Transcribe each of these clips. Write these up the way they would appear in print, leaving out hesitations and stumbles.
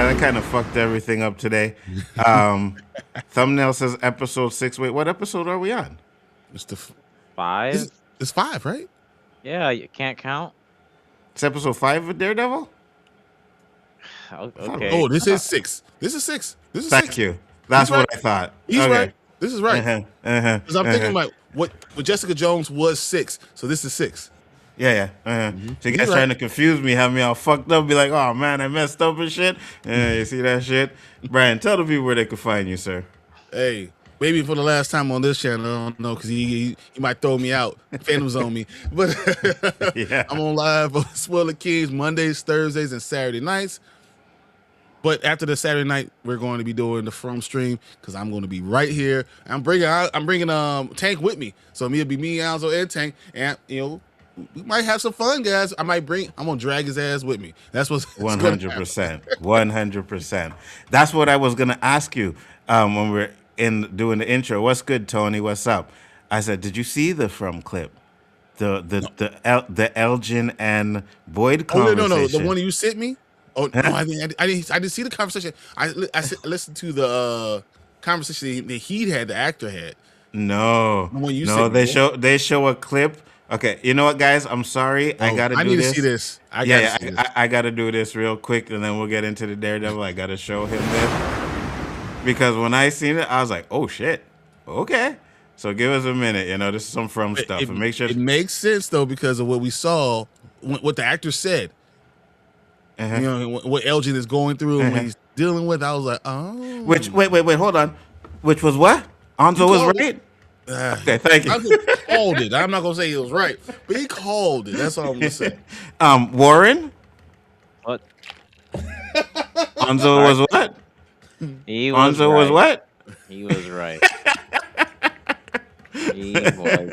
that kind of fucked everything up today. Thumbnail says episode 6. Wait, what episode are we on? It's the Five? it's 5, right? Yeah, you can't count. It's episode 5 of Daredevil? Okay. Oh, this is 6. This is 6. This is 6. Thank you. That's He's what right. I thought. He's Okay. right. This is right. Uh-huh. Because I'm thinking like what Jessica Jones was 6, so this is 6. Yeah. So you guys trying to confuse me, have me all fucked up, be like, oh man, I messed up and shit. You see that shit? Brian, tell the people where they can find you, sir. Hey, maybe for the last time on this channel, I don't know, because he might throw me out. Phantoms on me. But Yeah. I'm on live on Spoiler Kings Mondays, Thursdays, and Saturday nights. But after the Saturday night, we're going to be doing the From stream because I'm going to be right here. I'm bringing Tank with me, so it'll be me, Nzo, and Tank, and we might have some fun, guys. I'm gonna drag his ass with me. That's what's 100%. 100%. That's what I was gonna ask you when we're doing the intro. What's good, Tony? What's up? I said, did you see the From clip? The Elgin and Boyd conversation. No, the one you sent me. Oh no, I didn't see the conversation. I listened to the conversation that he had, the actor had. No, the one you no, sent me. they show a clip. Okay, you know what, guys? I'm sorry. I gotta do this. I need to see this. I gotta do this real quick, and then we'll get into the Daredevil. I gotta show him this because when I seen it, I was like, "Oh shit, okay." So give us a minute. This is some From stuff, and make sure it makes sense though because of what we saw, what the actor said. What Elgin is going through and what he's dealing with. I was like, oh. Which wait, hold on. Which was what? Anzo was right. Okay, thank you. I called it. I'm not gonna say he was right, but he called it. That's all I'm gonna say. Warren. What? Anzo was what? Anzo was what? He was right. He was right.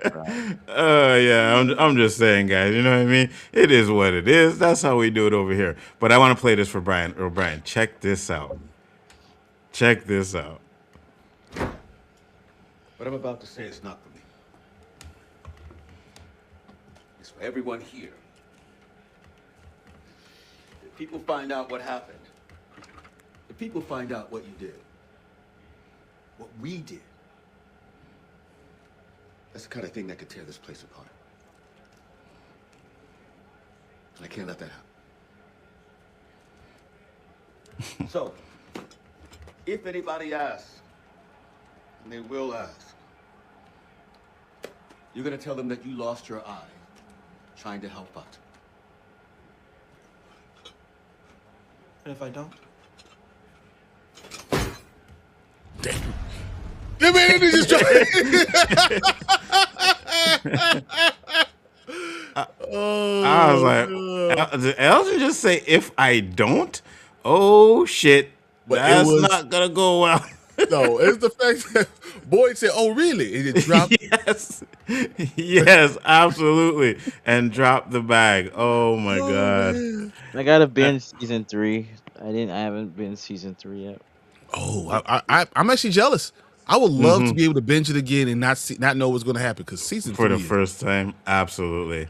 Yeah. I'm just saying, guys. You know what I mean? It is what it is. That's how we do it over here. But I want to play this for Brian. Brian, check this out. Check this out. What I'm about to say is not for me. It's for everyone here. If people find out what happened, if people find out what you did, what we did, that's the kind of thing that could tear this place apart. And I can't let that happen. So, if anybody asks, and they will ask, you're gonna tell them that you lost your eye trying to help out. And if I don't? Damn. The man is just I was like, did Elgin just say, if I don't? Oh, shit. But that's not going to go well. No, it's the fact that Boyd said, oh, really? And it dropped. Yes, absolutely. And dropped the bag. Oh, my God. Man. I gotta binge season 3. I haven't been season 3 yet. Oh, I'm actually jealous. I would love to be able to binge it again and not know what's going to happen because season 3 for the first time, absolutely.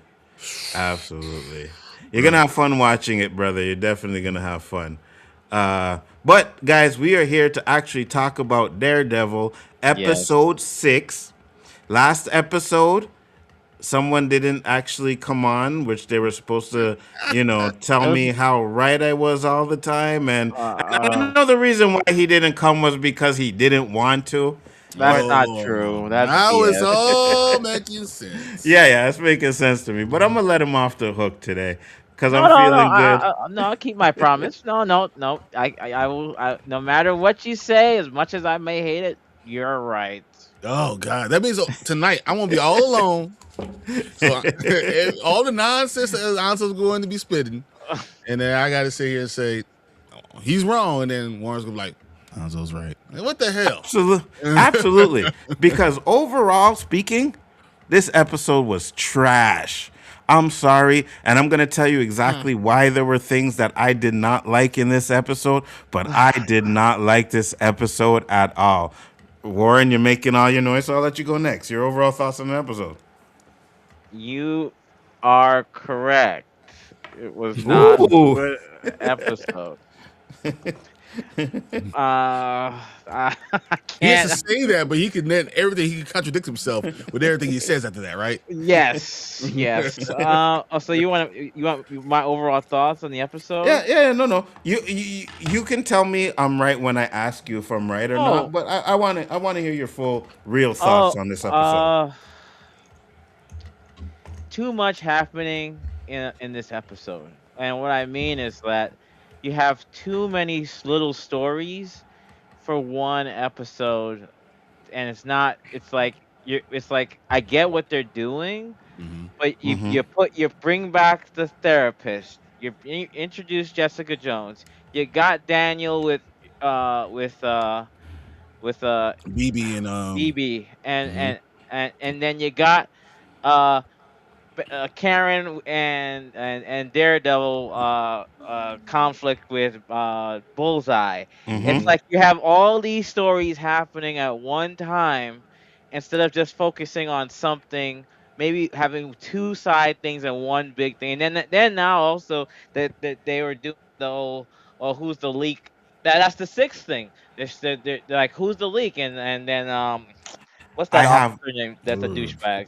You're gonna have fun watching it, brother. You're definitely gonna have fun. But guys, we are here to actually talk about Daredevil episode 6. Last episode, someone didn't actually come on, which they were supposed to, tell me how right I was all the time. And I know the reason why he didn't come was because he didn't want to. That's not true. Now it's all making sense. Yeah, it's making sense to me. But I'm gonna let him off the hook today because I'm feeling good. I'll keep my promise. No. I will. No matter what you say, as much as I may hate it, you're right. Oh God, that means tonight I'm gonna be all alone. So all the nonsense that Anzo's going to be spitting, and then I got to sit here and say he's wrong, and then Warren's gonna be like, Anzo's right. What the hell? Absolutely. Because overall speaking, this episode was trash. I'm sorry, and I'm going to tell you exactly why there were things that I did not like in this episode, but I did not like this episode at all. Warren, you're making all your noise, so I'll let you go next. Your overall thoughts on the episode. You are correct. It was not a good episode. I He has to can't. say that, but he can then everything he can contradict himself with everything he says after that, right? Yes, yes. So you want my overall thoughts on the episode? No. You can tell me I'm right when I ask you if I'm right or not, Oh, but I want to hear your full real thoughts oh, on this episode. too much happening in this episode, and what I mean is that you have too many little stories for one episode, and it's not. It's like you. It's like I get what they're doing, Mm-hmm. but you Mm-hmm. you bring back the therapist. You introduce Jessica Jones. You got Daniel with BB and BB, mhm. and then you got uh Karen and Daredevil conflict with Bullseye. It's Mm-hmm. like you have all these stories happening at one time instead of just focusing on something. Maybe having two side things and one big thing, and then now also that they were doing the whole, well, who's the leak? That's the sixth thing. They're like, who's the leak, and then what's I that have officer name? That's a douchebag.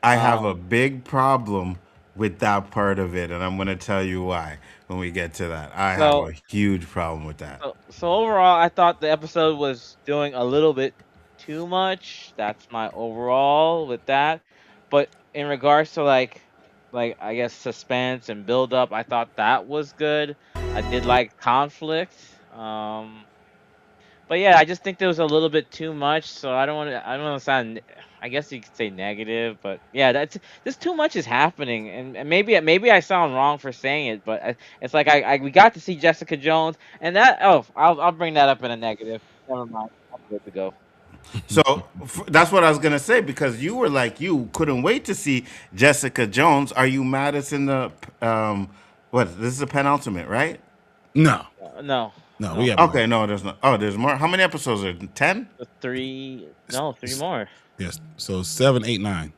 I have a Um, big problem with that part of it, and I'm going to tell you why when we get to that. I have so a huge problem with that. So overall, I thought the episode was doing a little bit too much. That's my overall with that. But in regards to like I guess suspense and build up, I thought that was good. I did like conflict. But yeah, I just think there was a little bit too much. So I don't want to sound. I guess you could say negative, but yeah, that's just too much is happening, and maybe I sound wrong for saying it, but it's like we got to see Jessica Jones, and that I'll bring that up in a negative. Never mind, I'm good to go. So that's what I was going to say because you were like, you couldn't wait to see Jessica Jones. Are you mad it's in the, what? This is the penultimate, right? No, No, no, we no, have more. Okay, no, there's not. Oh, there's more. How many episodes are there? 10? three more. Yes, so 7, 8, 9.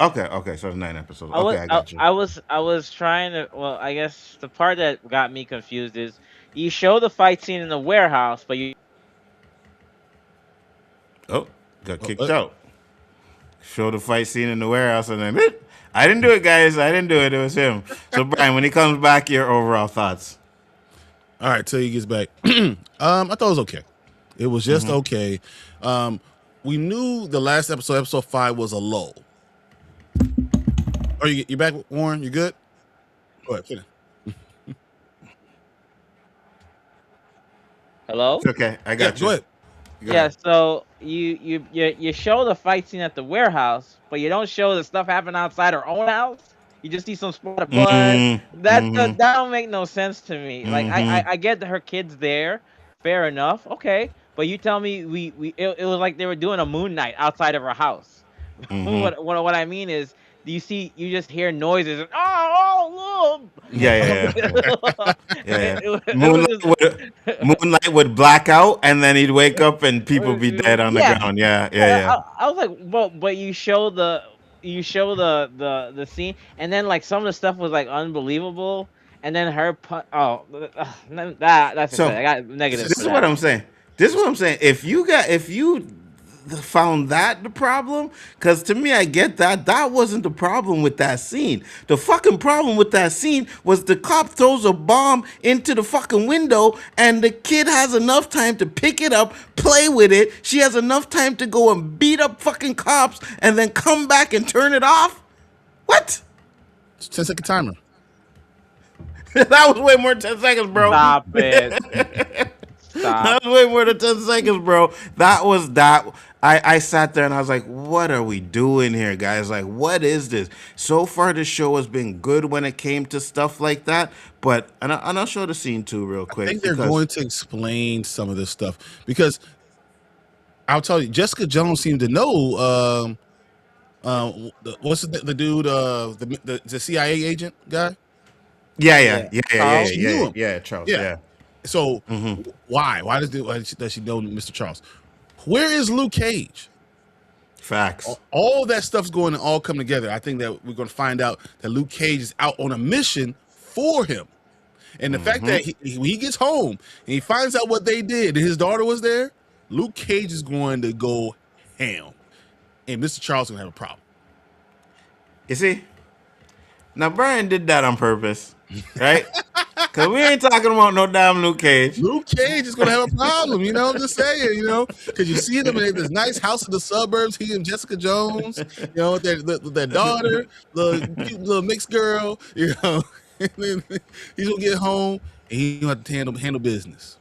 Okay, so it's 9 episodes. Okay, I got you. I was trying to. Well, I guess the part that got me confused is you show the fight scene in the warehouse, but you Oh, got Oh, kicked out. Show the fight scene in the warehouse, and then I didn't do it, guys. I didn't do it. It was him. So, Brian, when he comes back, your overall thoughts. all right, till he gets back. I thought it was okay. It was just okay. We knew the last episode, episode 5, was a lull. Are you back, Warren? You good? Go ahead. Finish. hello. It's okay. I Yeah, got go you. ahead. Go Yeah, ahead. so you show the fight scene at the warehouse, but you don't show the stuff happening outside her own house. You just see some spot of blood. That don't make no sense to me. Like I get that her kid's there, fair enough, okay. But you tell me it was like they were doing a moon night outside of her house. What I mean is, you just hear noises and Yeah. it, Yeah. it was Moonlight would black out, and then he'd wake up, and people be dead on the yeah. ground. Yeah. Yeah, Yeah. I was like, well, but you show the scene, and then like some of the stuff was like unbelievable, and then her that's just it. So I got negatives this for is what that. I'm saying. This is what I'm saying. If you found that the problem, because to me, I get that wasn't the problem with that scene. The fucking problem with that scene was the cop throws a bomb into the fucking window, and the kid has enough time to pick it up, play with it. She has enough time to go and beat up fucking cops, and then come back and turn it off. What? It's 10-second timer. That was way more than 10 seconds, bro. Stop it! Stop. That was way more than 10 seconds, bro. That was that. I sat there and I was like, what are we doing here, guys? Like, what is this? So far, the show has been good when it came to stuff like that. But, and I'll show the scene too, real I quick. think they're Because, going to explain some of this stuff because I'll tell you, Jessica Jones seemed to know. What's the dude? The CIA agent guy. Yeah, She knew him. yeah, Charles, Yeah. yeah. So why? Why does she know Mr. Charles? Where is Luke Cage? Facts. All that stuff's going to all come together. I think that we're going to find out that Luke Cage is out on a mission for him. And the fact that when he gets home and he finds out what they did and his daughter was there, Luke Cage is going to go ham. And Mr. Charles is going to have a problem. You see? Now, Brian did that on purpose, right? Because we ain't talking about no damn Luke Cage. Luke Cage is going to have a problem, you know? I'm just saying, you know? Because you see them in this nice house in the suburbs, he and Jessica Jones, you know, with their daughter, the cute little mixed girl, you know? And then he's going to get home and he's going to have to handle business.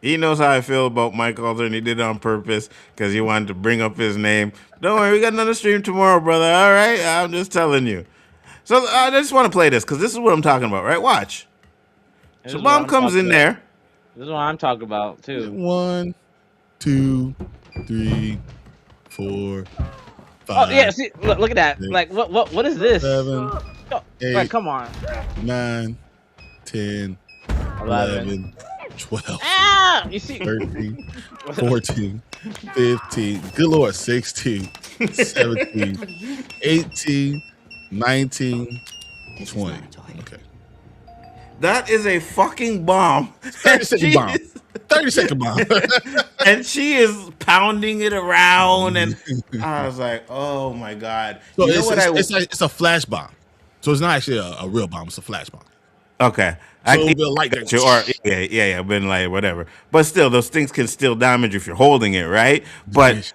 He knows how I feel about Mike Alter, and he did it on purpose because he wanted to bring up his name. Don't worry, we got another stream tomorrow, brother. All right? I'm just telling you. So I just want to play this because this is what I'm talking about, right? Watch. So Bomb comes in there. This is what I'm talking about, too. 1, 2, 3, 4, 5. Oh, yeah, see, look at that. 6, like, what is this? 7, 8, like, come on. 9, 10, 11, 12, you see? 13, 14, 15, good Lord, 16, 17, 18, 19, 20. Okay. That is a fucking bomb. 30-second bomb. 30-second bomb. And she is pounding it around, and I was like, "Oh my god!" So it's a flash bomb. So it's not actually a real bomb. It's a flash bomb. Okay. So it'll be like that. Or yeah, been like whatever. But still, those things can still damage if you're holding it, right? But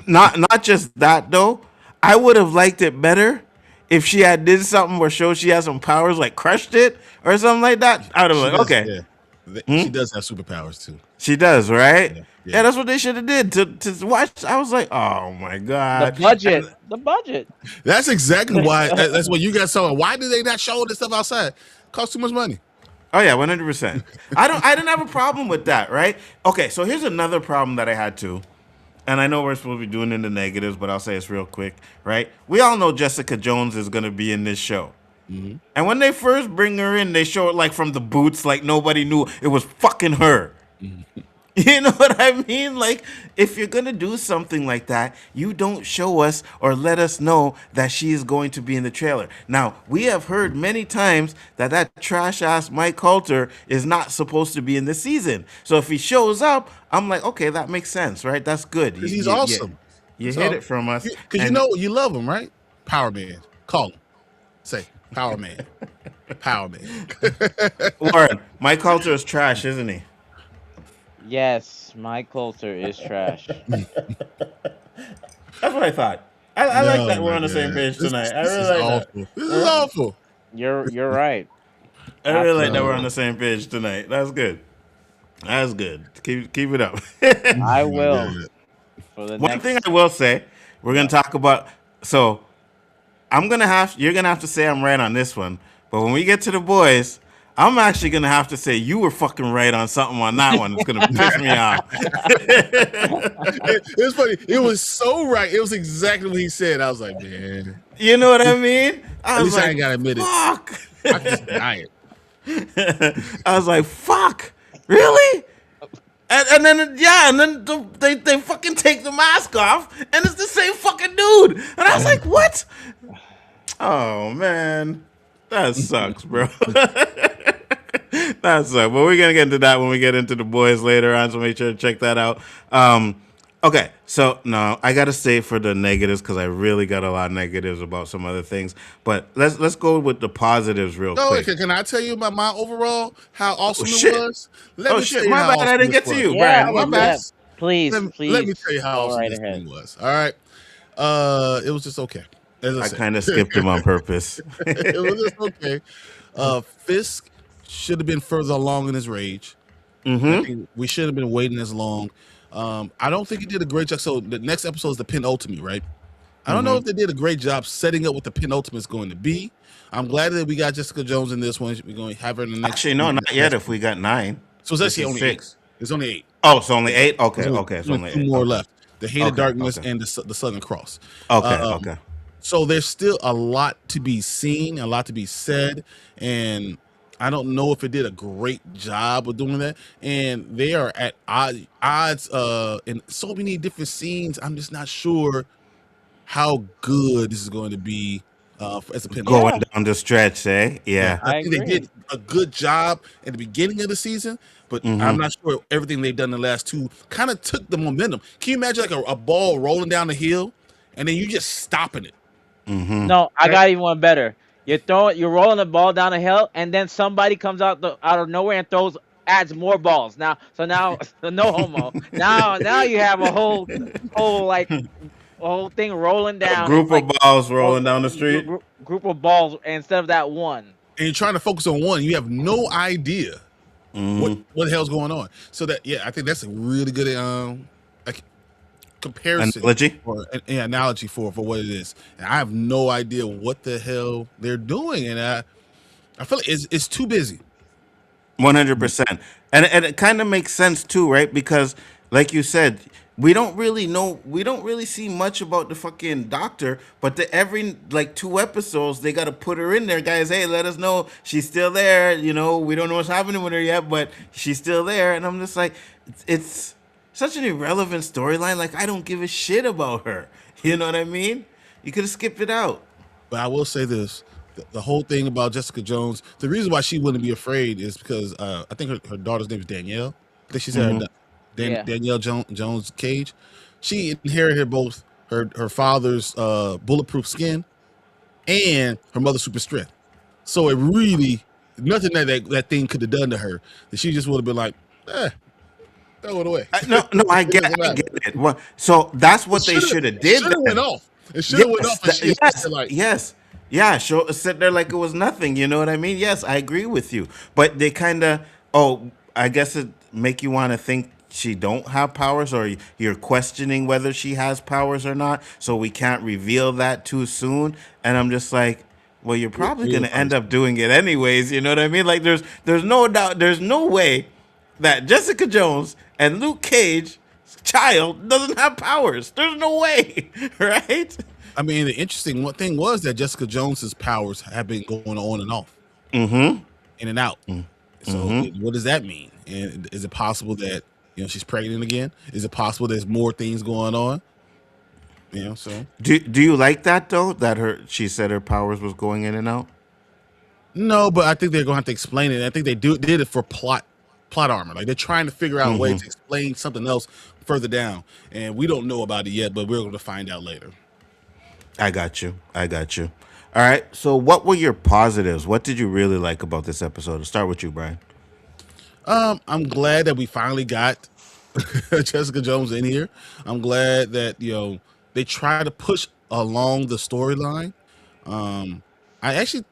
not just that though. I would have liked it better if she had did something where showed she has some powers, like crushed it or something like that. I'd have like, okay. Yeah. She does have superpowers too. She does, right? Yeah, that's what they should have did to watch. I was like, oh my god, the budget. That's exactly why. That's what you guys saw. Why did they not show this stuff outside? Cost too much money. Oh yeah, 100%. I didn't have a problem with that, right? Okay, so here's another problem that I had too. And I know we're supposed to be doing in the negatives, but I'll say it's real quick, right? We all know Jessica Jones is going to be in this show. Mm-hmm. And when they first bring her in, they show it like from the boots, like nobody knew it was fucking her. Mm-hmm. You know what I mean? Like, if you're going to do something like that, you don't show us or let us know that she is going to be in the trailer. Now, we have heard many times that trash-ass Mike Coulter is not supposed to be in the season. So if he shows up, I'm like, okay, that makes sense, right? That's good. Because he's awesome. You hit it from us. Because you know you love him, right? Power Man. Call him. Say, Power Man. Power Man. Warren, Mike Coulter is trash, isn't he? Yes, Mike Coulter is trash. That's what I thought. I like that we're on the same page tonight. I really like that. This is awful. You're right. I really like that we're on the same page tonight. That's good. That's good. Keep it up. I will. One thing I will say, we're gonna talk about. So you're gonna have to say I'm right on this one. But when we get to the boys, I'm actually gonna have to say you were fucking right on something on that one. It's gonna piss me off. It was funny. It was so right. It was exactly what he said. I was like, man. You know what I mean? I ain't gotta admit fuck. It. I can just deny it. I was like, fuck. Really? And then they fucking take the mask off, and it's the same fucking dude. And I was like, what? Oh man, that sucks, bro. That sucks. But we're gonna get into that when we get into the boys later on. So make sure to check that out. Okay, so no, I gotta say for the negatives because I really got a lot of negatives about some other things. But let's go with the positives real quick. Can I tell you about my overall how awesome it was? My bad, I didn't get to you, Brian. My bad. Please, let me tell you how awesome this thing was. All right, it was just okay. I kind of skipped him on purpose. It was just okay. Fisk should have been further along in his rage. Mm-hmm. We should have been waiting as long. I don't think he did a great job. So the next episode is the penultimate, right? I don't know if they did a great job setting up what the penultimate is going to be. I'm glad that we got Jessica Jones in this one. We're going to have her in the next. Actually, no, not yet. If we got 9, so it's actually only 6. It's only 8. Oh, it's only 8. Okay, it's only 8. 2 more left. The Hate of Darkness and the Southern Cross. Okay. So there's still a lot to be seen, a lot to be said, and I don't know if it did a great job of doing that. And they are at odds in so many different scenes. I'm just not sure how good this is going to be as a pinfall. Going Yeah, down the stretch, eh? Yeah, Yeah. I I think they agree. did a good job at the beginning of the season, but I'm not sure everything they've done in the last two kind of took the momentum. Can you imagine like a ball rolling down the hill and then you just stopping it? No, I Right? got even one better. You're rolling the ball down a hill, and then somebody comes out of nowhere and adds more balls. Now, no homo. Now you have a whole like a whole thing rolling A down. It's group of like balls oh, rolling down the street. group of balls instead of that one. And you're trying to focus on one, you have no idea what the hell's going on. So that I think that's a really good like comparison Analogy. or an analogy for what it is. And I have no idea what the hell they're doing, and I feel like it's too busy. 100%. And it kind of makes sense too, right? Because like you said, we don't really see much about the fucking doctor, but every like 2 episodes they got to put her in there, guys. Hey, let us know she's still there. We don't know what's happening with her yet, but she's still there. And I'm just like, it's such an irrelevant storyline. Like, I don't give a shit about her. You know what I mean? You could have skipped it out. But I will say this: the whole thing about Jessica Jones, the reason why she wouldn't be afraid is because I think her daughter's name is Danielle. I think she said Yeah. Danielle Jones Cage. She inherited both her father's bulletproof skin and her mother's super strength. So it really nothing that thing could have done to her that she just would have been like, throw it away. No, no, It doesn't I matter. get it. Well, so that's what they should have It did should have went then. off. It should have went Yes, off, and she just yes, said like, yes, yeah. Show sit there like it was nothing. You know what I mean? Yes, I agree with you. But they kind of, I guess it make you want to think she don't have powers, or you're questioning whether she has powers or not. So we can't reveal that too soon. And I'm just like, well, you're probably we'll gonna find end up doing it anyways. You know what I mean? Like there's no doubt, there's no way that Jessica Jones and Luke Cage child doesn't have powers. There's no way, right? I mean, the interesting one thing was that Jessica Jones's powers have been going on and off, in and out. So, what does that mean? And is it possible that she's pregnant again? Is it possible there's more things going on? So Do you like that though? That she said her powers was going in and out. no, but I think they're gonna have to explain it. I think they did it for plot armor. Like they're trying to figure out a way to explain something else further down, and we don't know about it yet, but we're going to find out later. I got you. I got you. All right. So, what were your positives? What did you really like about this episode? I'll start with you, Brian. I'm glad that we finally got Jessica Jones in here. I'm glad that they try to push along the storyline. I actually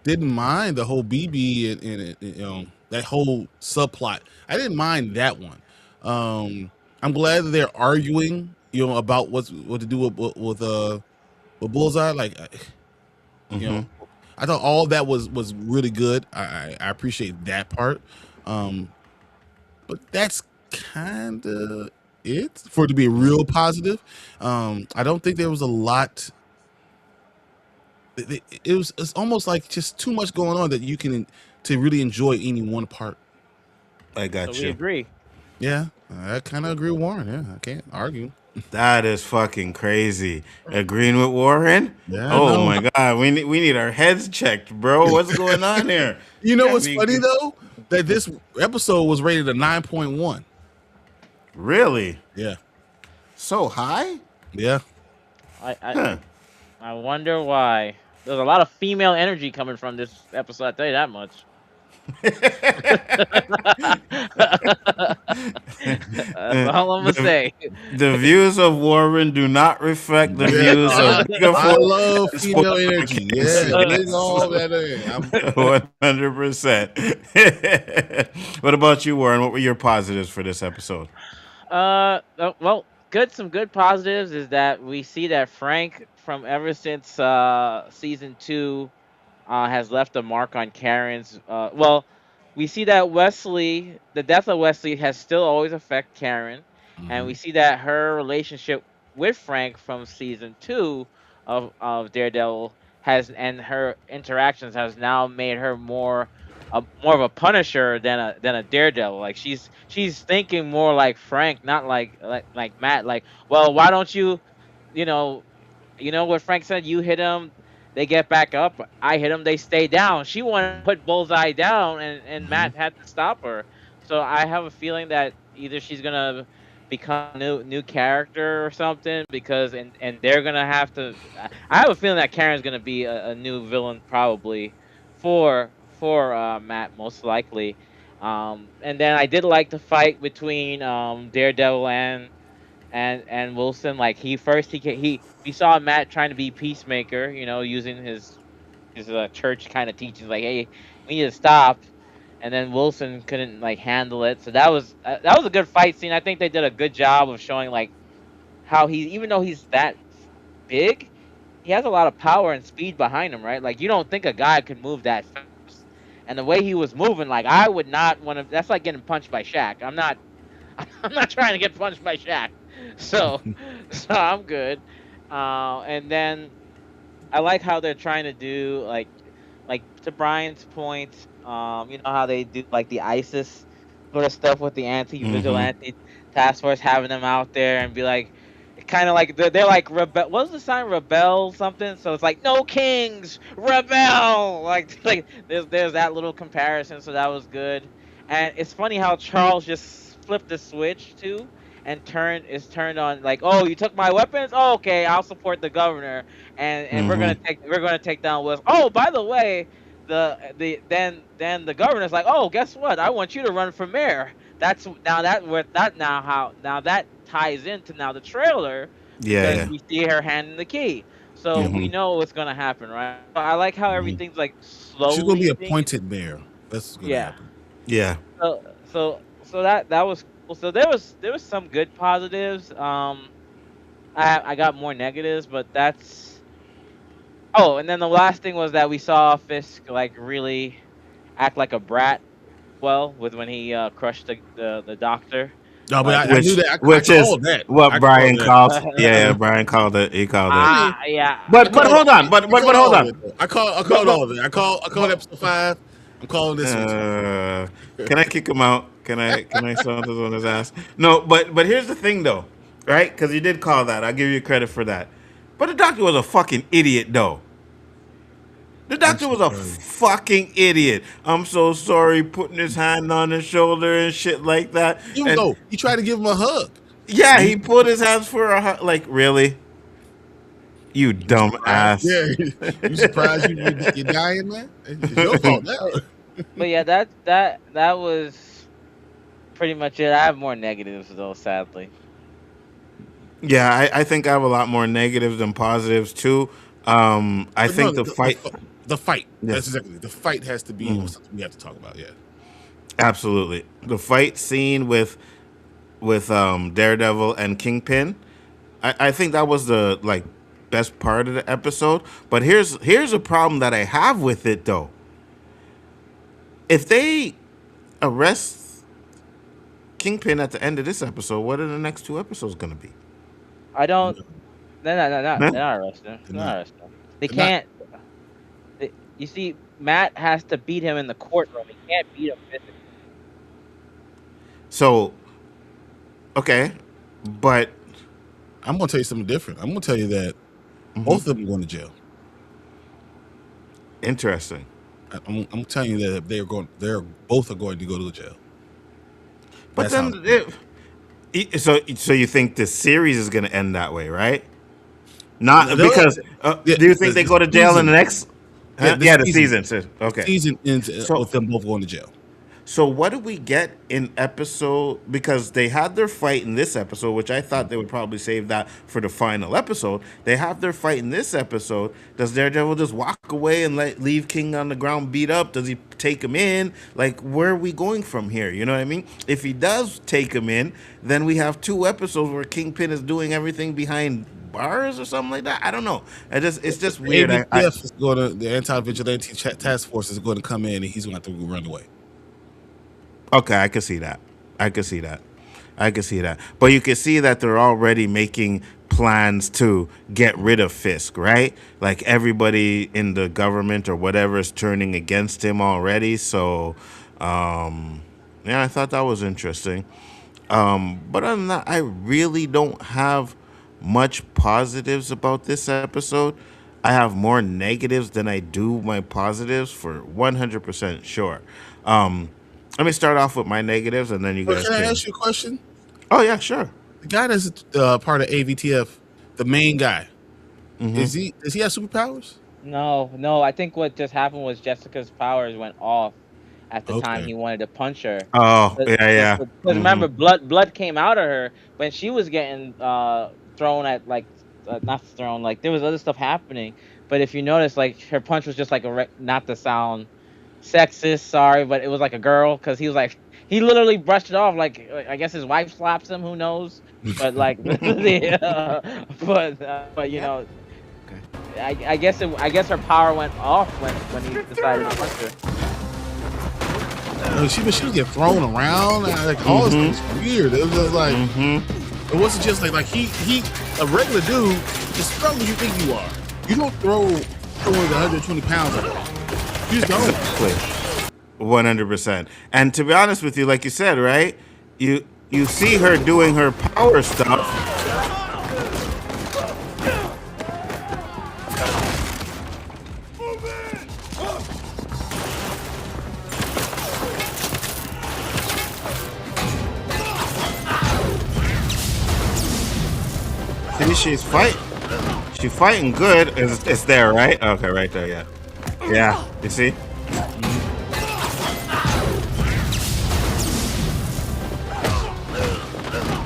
didn't mind the whole BB and that whole subplot. I didn't mind that one. I'm glad that they're arguing, about what to do with Bullseye. Like, you know, I thought all that was really good. I appreciate that part. Um, but that's kind of it for it to be real positive. I don't think there was a lot. It's almost like just too much going on that you can to really enjoy any one part. I So got we you. agree. Yeah, I kind of agree with Warren. Yeah, I can't argue. That is fucking crazy. Agreeing with Warren? Yeah, Oh no. my god, we need our heads checked, bro. What's going on here? You know Can't what's be funny though? That this episode was rated a 9.1. Really Yeah, so high? yeah. I I Huh. I wonder why. There's a lot of female energy coming from this episode. I tell you that much. That's all I'm gonna the, say. the views of Warren do not reflect the Yeah, no, views of Big I Four love female Sports energy. Yeah, bring all that in. 100%. What about you, Warren? What were your positives for this episode? Well, some good positives is that we see that Frank from ever since season 2 has left a mark on Karen's. Well, we see that the death of Wesley has still always affect Karen, and we Mhm. see that her relationship with Frank from season 2 of Daredevil and her interactions has now made her more of a Punisher than a Daredevil. Like she's thinking more like Frank, not like Matt. Like, well, why don't you, you know, what Frank said? You hit him. They get back up. I hit them. They stay down. She wanted to put Bullseye down, and Mm-hmm. Matt had to stop her. So I have a feeling that either she's gonna become a new character or something, because and they're gonna have to. I have a feeling that Karen's gonna be a new villain probably for Matt, most likely. And then I did like the fight between Daredevil and Wilson. Like he we saw Matt trying to be peacemaker, using his church kind of teachings, like, hey, we need to stop. And then Wilson couldn't like handle it, so that was a good fight scene. I think they did a good job of showing like how even though he's that big, he has a lot of power and speed behind him, right? Like, you don't think a guy could move that fast. And the way he was moving, like, I would not want to. That's like getting punched by Shaq. I'm not. I'm not trying to get punched by Shaq. So, so I'm good. And then I like how they're trying to do like to Brian's point. You know how they do like the ISIS sort of stuff with the Mm-hmm. anti-vigilante task force, having them out there and be like, kind of like they're like rebel. What's the sign? Rebel something. So it's like no kings, rebel. Like there's that little comparison. So that was good. And it's funny how Charles just flipped the switch too, and turned on, like, oh, you took my weapons. Oh, okay, I'll support the governor, and Mm-hmm. we're gonna take down West. Oh, by the way, then the governor's like, oh, guess what? I want you to run for mayor. That's now that what that now how now that ties into now the trailer, Yeah, because yeah. we see her handing the key. So Mm-hmm. we know what's gonna happen, right? I like how Mm-hmm. everything's like She's gonna be slowly being. appointed mayor. That's what's gonna Yeah. happen. Yeah. So that was cool. So there was some good positives. I got more negatives, but that's. Oh, and then the last thing was that we saw Fisk like really act like a brat. Well, with when he crushed the doctor, No, but like I knew Which that. I which is called that. what I called Brian that. calls. Yeah, yeah, Brian called it. He called it. I mean, yeah. I But called. hold on. But I hold called all of on. it. Though. I But called but all of it. I called but episode 5. I'm calling this one too. uh, can I kick him out? Can I stomp this on his ass? No, but here's the thing though, right? Because you did call that. I'll give you credit for that. But the doctor was a fucking idiot though. The I'm doctor so was a sorry. fucking idiot. I'm so sorry, putting his hand on his shoulder and shit like that. Even And though he tried to give him a hug. yeah, You, he put his hands for a like, really? You you dumb surprised? ass. Yeah. You surprised you're dying, man? It's your fault now. But yeah, that was pretty much it. I have more negatives though, sadly. Yeah, I think I have a lot more negatives than positives too. I But no, think the the, fight. the fight. Yeah, That's exactly the fight has to be mhm, something we have to talk about. Yeah. absolutely. The fight scene with Daredevil and Kingpin. I think that was the like best part of the episode. But here's a problem that I have with it though. If they arrest Kingpin at the end of this episode, what are the next two episodes gonna be? I don't. No, They're Huh? not arresting him. they're They're not not. arresting him. They They're not. can't. You see, Matt has to beat him in the courtroom. He can't beat him physically. So okay, but I'm gonna tell you something different. I'm gonna tell you that mhm, both of them going to jail. interesting. I'm telling you that they're both are going to go to jail. But That's how. then, so you think the series is going to end that way, right? Not No, because. yeah, Do you think they the go to jail in the season. next? Yeah, Huh? the Yeah, the season. season. Okay. Season ends So with them both going to jail. so what do we get in episode? Because they had their fight in this episode, which I thought they would probably save that for the final episode. They have their fight in this episode. Does Daredevil just walk away and leave King on the ground beat up? Does he take him in? Like, where are we going from here? You know what I mean? If he does take him in, then we have two episodes where Kingpin is doing everything behind bars or something like that. I don't know. It's just The weird. ABTF is going to the anti-vigilante task force is going to come in and he's going to have to run away. Okay, I can see that. I can see that. I can see that. But you can see that they're already making plans to get rid of Fisk, right? Like everybody in the government or whatever is turning against him already. So, yeah, I thought that was interesting. But other than that, I really don't have much positives about this episode. I have more negatives than I do my positives for 100% sure. Um, Let me start off with my negatives, and then you But guys can I can. ask you a question? Oh yeah, sure. The guy that's part of AVTF, the main guy, Hmm. does he have superpowers? No. I think what just happened was Jessica's powers went off at the time Okay. he wanted to punch her. Oh But yeah, yeah. Hmm. remember, blood came out of her when she was getting thrown at, like, not thrown, like there was other stuff happening. But if you notice, like, her punch was just like not to sound sexist, sorry, but it was like a girl, because he was like, he literally brushed it off, like I guess his wife slaps him, who knows? But like, yeah, but you Yep. know, Okay. I guess her power went off when he decided to punch her. She was getting thrown around, like all this Hmm. was weird. It was just like Hmm. it wasn't just like he a regular dude, as strong as you think you are. You don't throw someone 120 pounds at her. You just don't. Exactly. 100%. And to be honest with you, like you said, right? You see her doing her power stuff. See, she's fighting good. It's there, right? Okay, right there, yeah. Yeah, you see?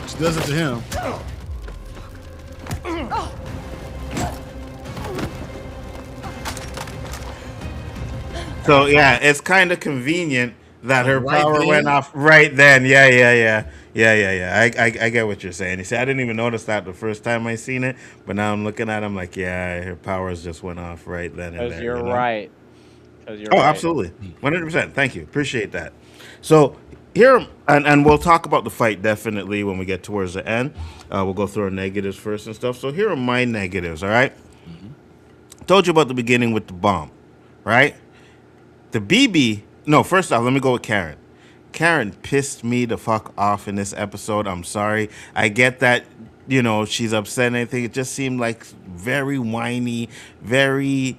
She does it to him. So yeah, it's kind of convenient that Like her right power went then. off right then. Yeah. I get what you're saying. You see, I didn't even notice that the first time I seen it, but now I'm looking at him like, yeah, her powers just went off right then and Cause there. you're right. Cause you're Oh, right. absolutely, 100%. Thank you, appreciate that. So here, and we'll talk about the fight definitely when we get towards the end. We'll go through our negatives first and stuff. So here are my negatives. All right, Mhm. told you about the beginning with the bomb, right? The BB. No, first off, let me go with Karen. Karen pissed me the fuck off in this episode. I'm sorry. I get that, she's upset and anything. It just seemed like very whiny, very.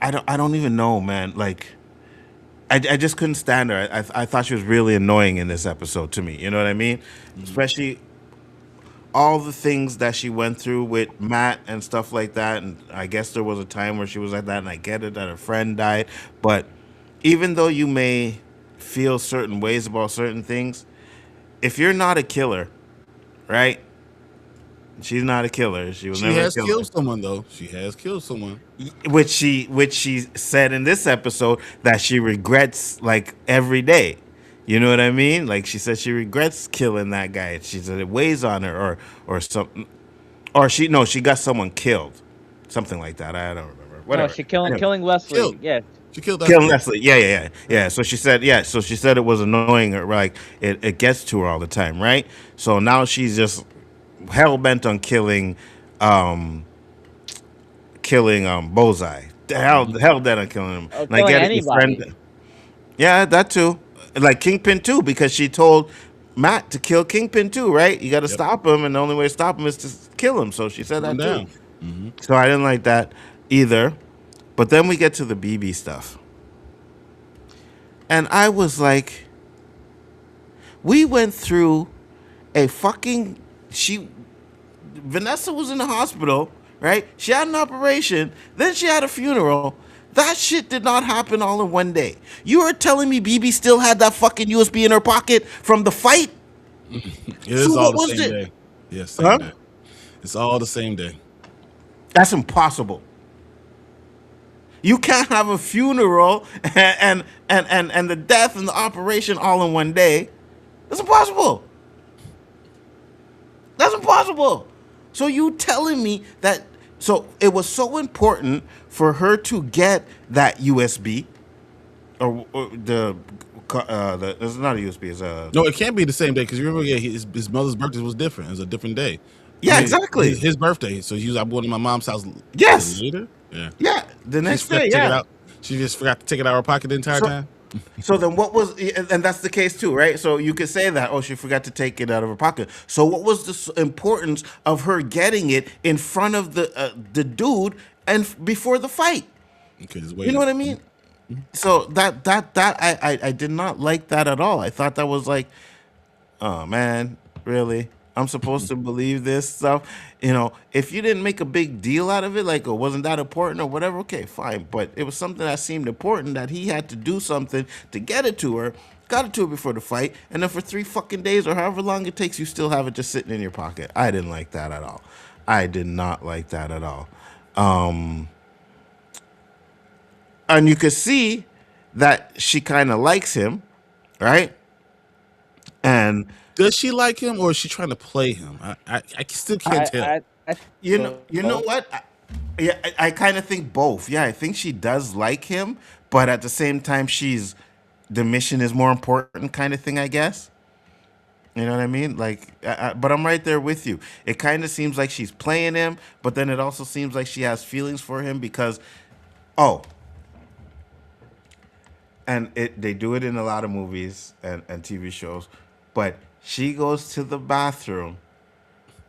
I don't even know, man. Like, I just couldn't stand her. I thought she was really annoying in this episode to me. You know what I mean? Mhm. Especially all the things that she went through with Matt and stuff like that. And I guess there was a time where she was like that, and I get it that her friend died. But even though you may feel certain ways about certain things, if you're not a killer, right? She's not a killer. She was She never a has killer. killed someone though. She has killed someone. Which she said in this episode that she regrets like every day. You know what I mean? Like she said she regrets killing that guy. She said it weighs on her or something. Or she got someone killed. Something like that. I don't remember. No, Whatever. she Anyway. killing Killed. Wesley. Yes. She killed Killing Leslie. Leslie. Yeah. So she said, So she said it was annoying her, like it gets to her all the time, right? So now she's just hell bent on um killing Bullseye. The hell dead on killing him. Or And I killing get it, your anybody. friend. Yeah, that too. Like Kingpin too, because she told Matt to kill Kingpin too, right? You got to Yep. stop him, and the only way to stop him is to kill him. So she said Run that too. down. Hmm. So I didn't like that either. But then we get to the BB stuff, and I was like, we went through a fucking she. Vanessa was in the hospital, right? She had an operation, then she had a funeral. That shit did not happen all in one day. You are telling me BB still had that fucking USB in her pocket from the fight? It So is all what the was same it? day. Yes, same Huh? day. It's all the same day. That's impossible. You can't have a funeral and the death and the operation all in one day. That's impossible. That's impossible. So you telling me that so it was so important for her to get that USB or the it's not a USB, it's a No, it can't be the same day because you remember, yeah, his mother's birthday was different. It was a different day. I yeah, mean, exactly. his birthday. So I'm going to my mom's house Yes. later. Yeah. Yeah, the She just next forgot day, to take it yeah. out. She just forgot to take it out of her pocket the entire So time. So then what was, and that's the case too, right? So you could say that, oh, she forgot to take it out of her pocket. So what was the importance of her getting it in front of the dude and before the fight? Okay, just You know waiting. what I mean? So I did not like that at all. I thought that was like, oh man, really? I'm supposed to believe this stuff? If you didn't make a big deal out of it, like, oh, wasn't that important or whatever, okay, fine. But it was something that seemed important that he had to do something to get it to her, got it to her before the fight, and then for 3 fucking days or however long it takes, you still have it just sitting in your pocket. I didn't like that at all. I did not like that at all. And you could see that she kind of likes him, right? And Does she like him or is she trying to play him? I still can't tell. I you know what? I kind of think both. Yeah, I think she does like him, but at the same time, the mission is more important, kind of thing. I guess. You know what I mean? Like, but I'm right there with you. It kind of seems like she's playing him, but then it also seems like she has feelings for him because, oh, and they do it in a lot of movies and TV shows, but she goes to the bathroom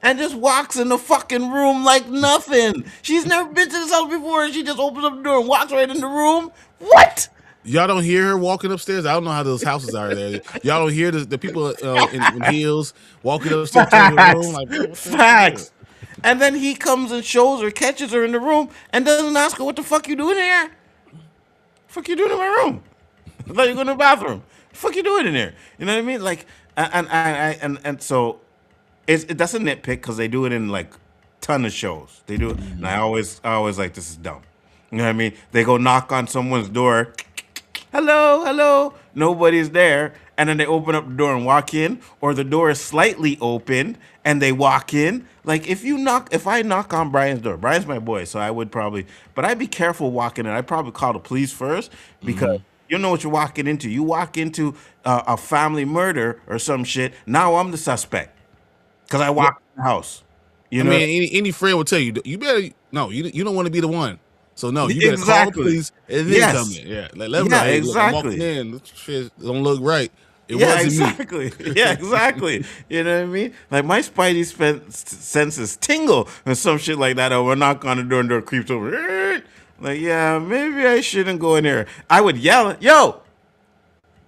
and just walks in the fucking room like nothing. She's never been to this house before, and she just opens up the door and walks right in the room. What? Y'all don't hear her walking upstairs. I don't know how those houses are there. Y'all don't hear the people in heels walking upstairs to her room. Facts. Like, bro, what the hell she doing? Facts. And then he comes and shows her, catches her in the room, and doesn't ask her what the fuck you doing here. Fuck you doing in my room? I thought you going to the bathroom. The fuck you doing in there? You know what I mean? Like, and so that's a nitpick because they do it in like ton of shows. They do it, and I always like, this is dumb. You know what I mean? They go knock on someone's door. Hello, hello. Nobody's there, and then they open up the door and walk in, or the door is slightly open and they walk in. Like if I knock on Brian's door, Brian's my boy, so I would probably, but I'd be careful walking in. I'd probably call the police first because you know what you're walking into. You walk into a family murder or some shit. Now I'm the suspect because I walked in the house. You I know, mean, any friend will tell you, you better no, you don't want to be the one. So no, you better call the exactly. police and then come Yes. in. Yeah, like let them know, Yeah, hey, look, I'm walking exactly. in. This shit don't look right. It Yeah, wasn't me. exactly. Yeah, exactly. You know what I mean? Like my spidey senses tingle and some shit like that. Or we're knock on the door and door creeps over. Like, yeah, maybe I shouldn't go in there. I would yell, yo,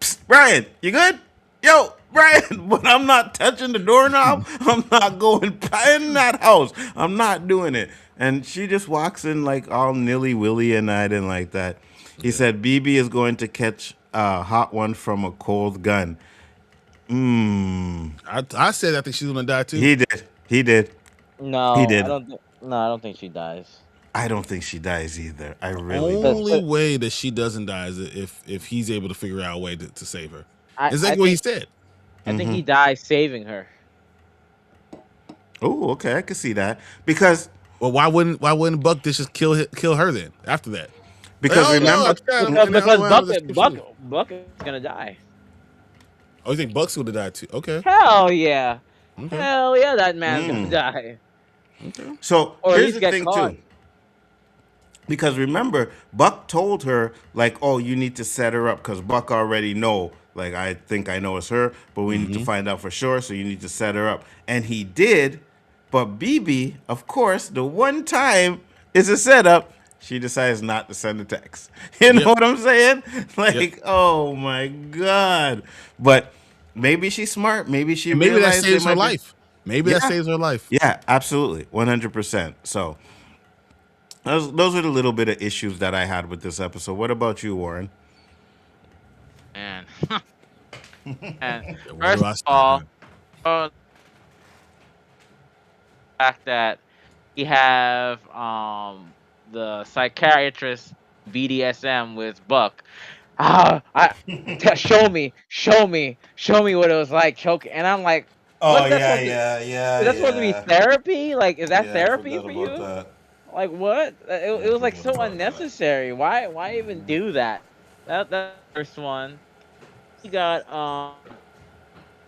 psst, Brian, you good? Yo, Brian, but I'm not touching the doorknob. I'm not going in that house. I'm not doing it. And she just walks in like all nilly willy, and I didn't like that. He said BB is going to catch a hot one from a cold gun. I said I think she's gonna die too. He did. He did. He no, I did. don't. No, I don't think she dies. I don't think she dies either. I really Because don't. Only way that she doesn't die is if he's able to figure out a way to save her. I Exactly what he think said. I think he dies saving her. Oh, okay. I can see that because Well, why wouldn't Buck just kill her then after that? Like, because oh no, remember. I shot him, Because and I because don't have Buck the Buck description. Buck is gonna die. Oh, you think Buck's gonna die too? Okay, Hell yeah, okay, hell yeah, that man's gonna die, okay. So or at here's least the get thing caught. too. Because remember, Buck told her like, "Oh, you need to set her up," because Buck already know. Like, I think I know it's her, but we need to find out for sure. So you need to set her up, and he did. But BB, of course, the one time is a setup. She decides not to send a text. You know Yep, what I'm saying? yep. Like, oh my god. But maybe she's smart. Maybe she And maybe that realized they saves her might be. life. Maybe that Yeah, saves her life. yeah, absolutely, 100%. So those are the little bit of issues that I had with this episode. What about you, Warren? And and Yeah, where do first I of start, all, man? the fact that we have the psychiatrist BDSM with Buck. Show me what it was like choking. And I'm like, Oh what's that yeah, supposed to? yeah, yeah, Is that supposed to be yeah, therapy? Like, is that yeah. I therapy forgot for about you? that. Like, what? I It was like forgot so about that. unnecessary. Why even do that? That first one. You got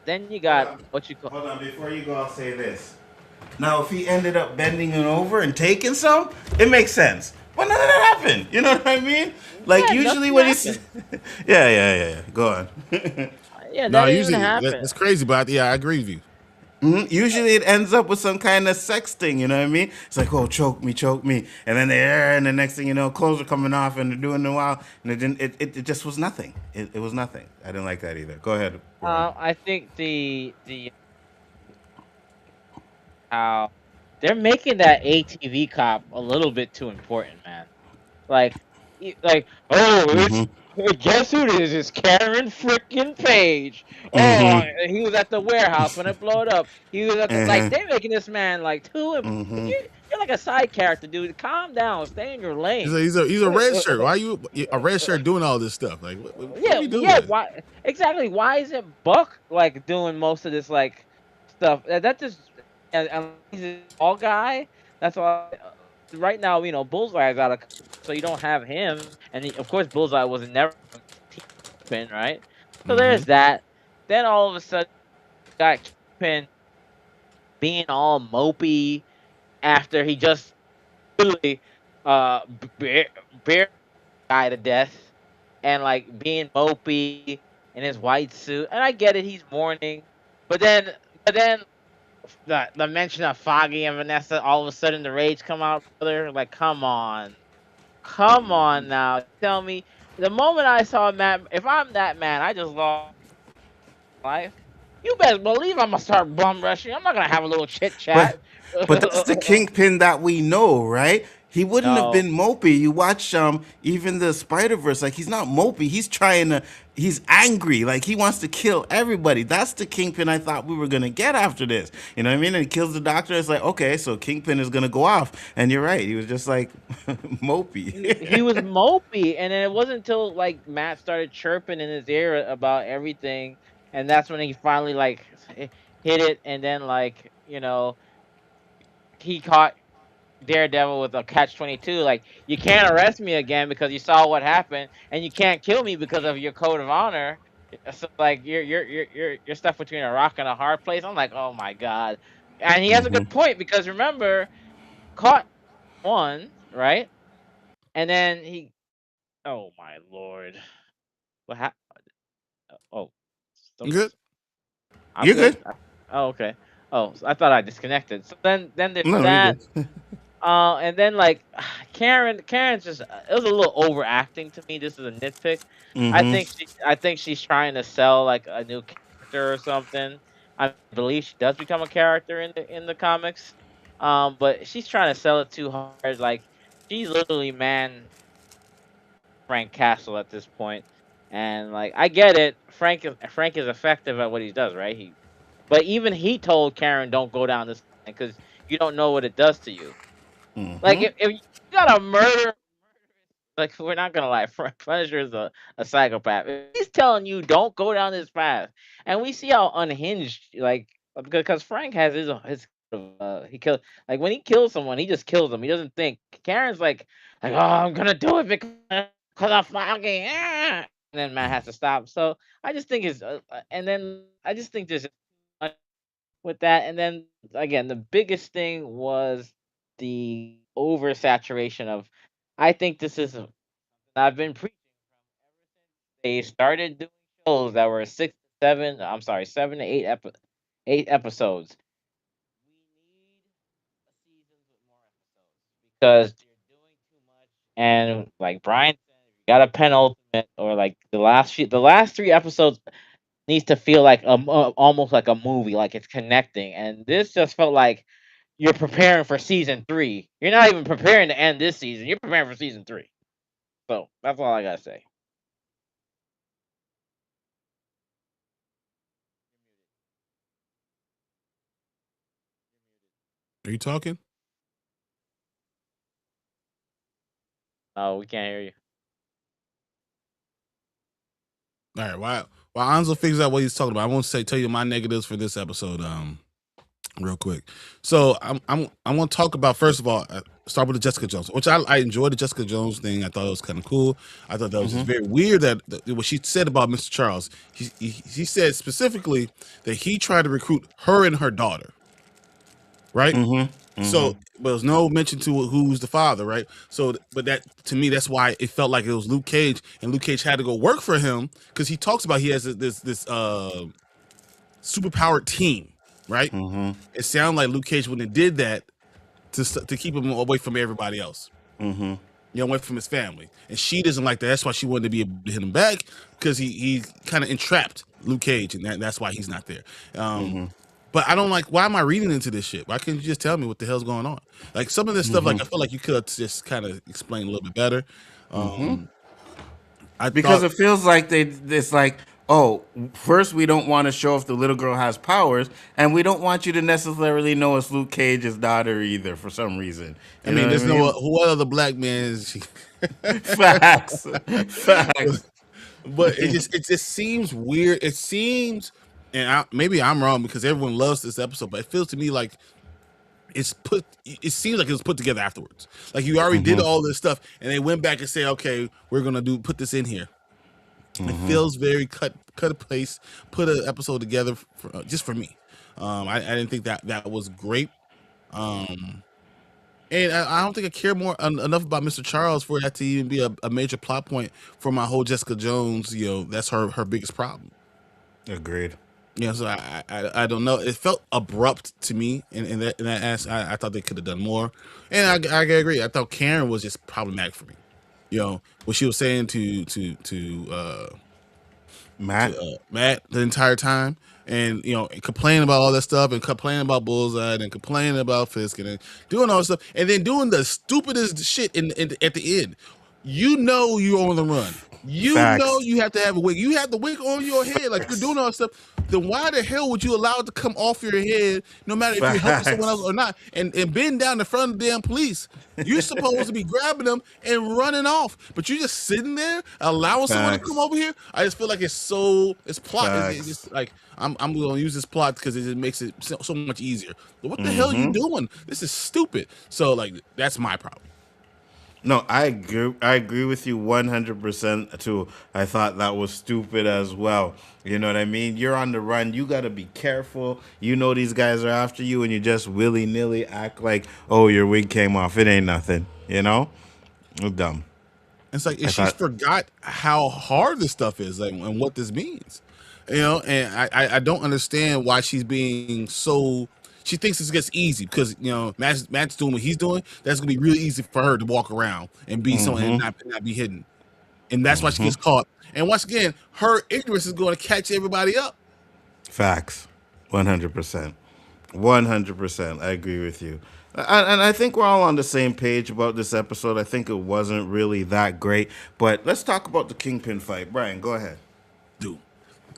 then you Hold got on, what you call. hold on. Before you go, I'll say this. Now, if he ended up bending it over and taking some, it makes sense. But none of that happened. You know what I mean? Like Yeah, usually nothing when he's happened. yeah. Go on. Yeah, No, that didn't even usually happen. that's crazy, but yeah, I agree with you. Usually it ends up with some kind of sex thing, you know what I mean? It's like, oh, choke me, and then they're and the next thing you know, clothes are coming off, and they're doing a while, and it didn't. It just was nothing. It was nothing. I didn't like that either. Go ahead, Ron. I think the how they're making that ATV cop a little bit too important, man. Like, oh, guess who this is? Karen freaking Page. Oh, he was at the warehouse when it blowed up. He was like they're making this man like too. You're like a side character, dude. Calm down, stay in your lane. He's a red shirt. Why are you a red shirt doing all this stuff? Like, what are Yeah, we yeah. doing? Why exactly? Why is it Buck like doing most of this like stuff? That just and he's a all guy. That's why right now Bullseye is out of so you don't have him, and of course Bullseye was never Kingpin, right? So there's that. Then all of a sudden, you got Kingpin being all mopey after he just really bear, bear guy to death, and like being mopey in his white suit. And I get it, he's mourning, but then the mention of Foggy and Vanessa, all of a sudden the rage come out, brother. Like, come on now, tell me. The moment I saw Matt, if I'm that man, I just lost life. You best believe I'm gonna start bum rushing. I'm not gonna have a little chit But chat. but that's the Kingpin that we know, right? He wouldn't have No, been mopey. You watch even the Spider Verse, like he's not mopey. He's angry. Like he wants to kill everybody. That's the Kingpin I thought we were gonna get after this. You know what I mean? And he kills the doctor. It's like, okay, so Kingpin is gonna go off. And you're right. He was just like he mopey. was mopey, and then it wasn't until like Matt started chirping in his ear about everything, and that's when he finally like hit it, and then like he caught Daredevil with a catch-22. Like, you can't arrest me again because you saw what happened, and you can't kill me because of your code of honor. So like you're stuck between a rock and a hard place. I'm like, oh my god, and he has a good point because remember, caught one right, and then he, oh my lord, what happened? Oh, You good? I'm You're good. good. Oh, okay. Oh, so I thought I disconnected. So then there's No, you're that. good. And then like Karen's just it was a little overacting to me. This is a nitpick. I think she's trying to sell like a new character or something. I believe she does become a character in the comics. But she's trying to sell it too hard. Like she's literally man Frank Castle at this point. And like I get it, Frank is effective at what he does, right? But even he told Karen, "Don't go down this because you don't know what it does to you." Like if you got a murder, like we're not gonna lie, Punisher is a psychopath. If he's telling you don't go down this path, and we see how unhinged, like because Frank has his he kills like when he kills someone, he just kills them. He doesn't think. Karen's like oh I'm gonna do it because I'm fucking and then Matt has to stop. So I just think and then I just think there's with that. And then again, the biggest thing was the oversaturation of. I think this is. I've been preaching. They started doing shows that were 6 to 7. I'm sorry, 7 to 8 episodes. We need seasons with more episodes because you're doing too much. And like Brian said, if you got a penultimate or like the last 3 episodes needs to feel like almost like a movie, like it's connecting. And this just felt like you're preparing for season 3. You're not even preparing to end this season. You're preparing for season 3. So that's all I gotta say. Are you talking? Oh, we can't hear you. All right. While Anzo figures out what he's talking about, I won't tell you my negatives for this episode. Real quick. So I'm gonna talk about first of all. Start with the Jessica Jones, which I enjoyed the Jessica Jones thing. I thought it was kind of cool. I thought that was just very weird that what she said about Mr. Charles. He said specifically that he tried to recruit her and her daughter, right? So, but there's no mention to who's the father, right? So, but that to me, that's why it felt like it was Luke Cage, and Luke Cage had to go work for him because he talks about he has this superpowered team, right? It sounded like Luke Cage wouldn't have did that to keep him away from everybody else. Away from his family, and she doesn't like that. That's why she wanted to be able to hit him back because he kind of entrapped Luke Cage, and that's why he's not there. But I don't like. Why am I reading into this shit? Why can't you just tell me what the hell's going on? Like some of this stuff, like I feel like you could have just kind of explained a little bit better. Because it feels like it's like, oh, first we don't want to show if the little girl has powers, and we don't want you to necessarily know it's Luke Cage's daughter either for some reason. I mean, there's no what other black man is she? Facts. But it just seems weird. It seems, and maybe I'm wrong because everyone loves this episode, but it feels to me like it seems like it was put together afterwards. Like you already did all this stuff, and they went back and said, okay, we're gonna put this in here. It feels very cut a place, put an episode together just for me. I didn't think that was great. And I don't think I care enough about Mr. Charles for that to even be a major plot point for my whole Jessica Jones. That's her biggest problem. Agreed. So I don't know. It felt abrupt to me in that aspect. I thought they could have done more, and I agree. I thought Karen was just problematic for me. What she was saying to Matt the entire time, and complaining about all that stuff, and complaining about Bullseye, and complaining about Fisk, and doing all this stuff, and then doing the stupidest shit at the end. You're on the run. Facts. You have to have a wig. You have the wig on your head, like you're doing all this stuff. Then why the hell would you allow it to come off your head, no matter if you're helping someone else or not, and bend down in front of the damn police? You're supposed to be grabbing them and running off, but you're just sitting there allowing someone to come over here. I just feel like it's plot. It's just like I'm going to use this plot because it just makes it so much easier. But what the hell are you doing? This is stupid. So like that's my problem. No, I agree with you 100% too. I thought that was stupid as well. You know what I mean? You're on the run. You got to be careful. These guys are after you, and you just willy-nilly act like, oh, your wig came off. It ain't nothing. It's dumb. It's like she forgot how hard this stuff is, like, and what this means. And I don't understand why she's being so. She thinks this gets easy because Matt's doing what he's doing. That's gonna be really easy for her to walk around and be someone and not be hidden, and that's why she gets caught. And once again, her ignorance is going to catch everybody up. Facts, 100%, 100%. I agree with you, and I think we're all on the same page about this episode. I think it wasn't really that great, but let's talk about the Kingpin fight. Brian, go ahead. Dude,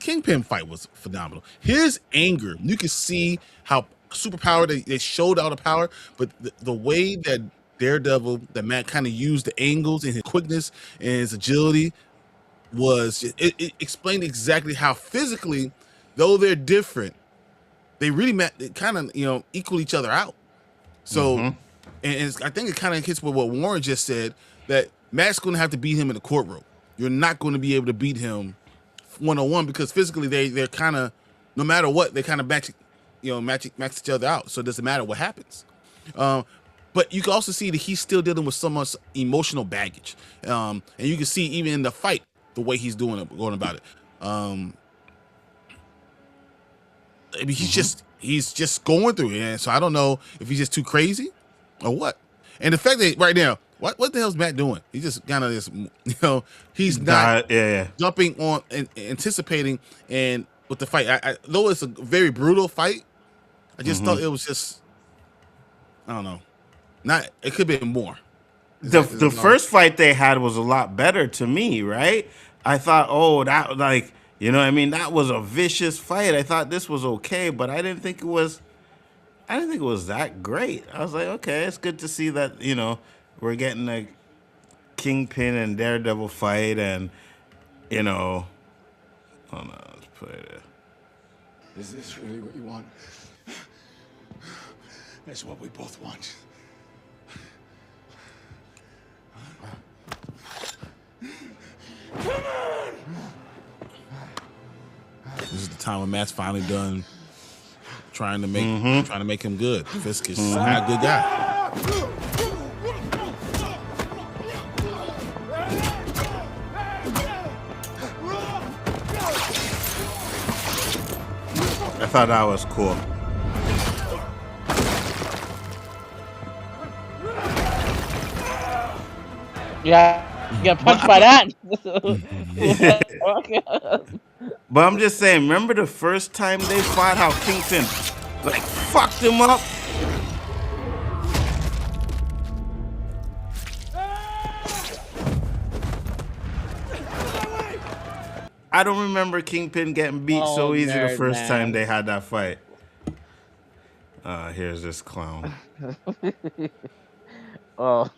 Kingpin fight was phenomenal. His anger, you can see how superpower they showed all the power, but the way that Daredevil, that Matt kind of used the angles and his quickness and his agility it explained exactly how physically, though they're different, they really kind of equal each other out. So and I think it kind of hits with what Warren just said, that Matt's going to have to beat him in the courtroom. You're not going to be able to beat him one-on-one because physically they're kind of, no matter what, they kind of match each other out, so it doesn't matter what happens. But you can also see that he's still dealing with so much emotional baggage, and you can see even in the fight the way he's going about it. I mean, he's just going through it, and so I don't know if he's just too crazy or what. And the fact that right now, what the hell's Matt doing? He just kind of he's not jumping on and anticipating and with the fight. Though it's a very brutal fight, I just thought it was just, I don't know. It could be more. The first fight they had was a lot better to me, right? I thought, that that was a vicious fight. I thought this was okay, but I didn't think it was that great. I was like, okay, it's good to see that, we're getting a Kingpin and Daredevil fight, and hold on, let's put it there. Is this really what you want? That's what we both want. Come on! This is the time when Matt's finally done trying to make him good. Fisk is not a good guy. I thought that was cool. Yeah, you got punched by that. But I'm just saying, remember the first time they fought, how Kingpin like fucked him up? I don't remember Kingpin getting beat Oh, so easy the nerd, first time man. they had that fight. Here's this clown. Oh.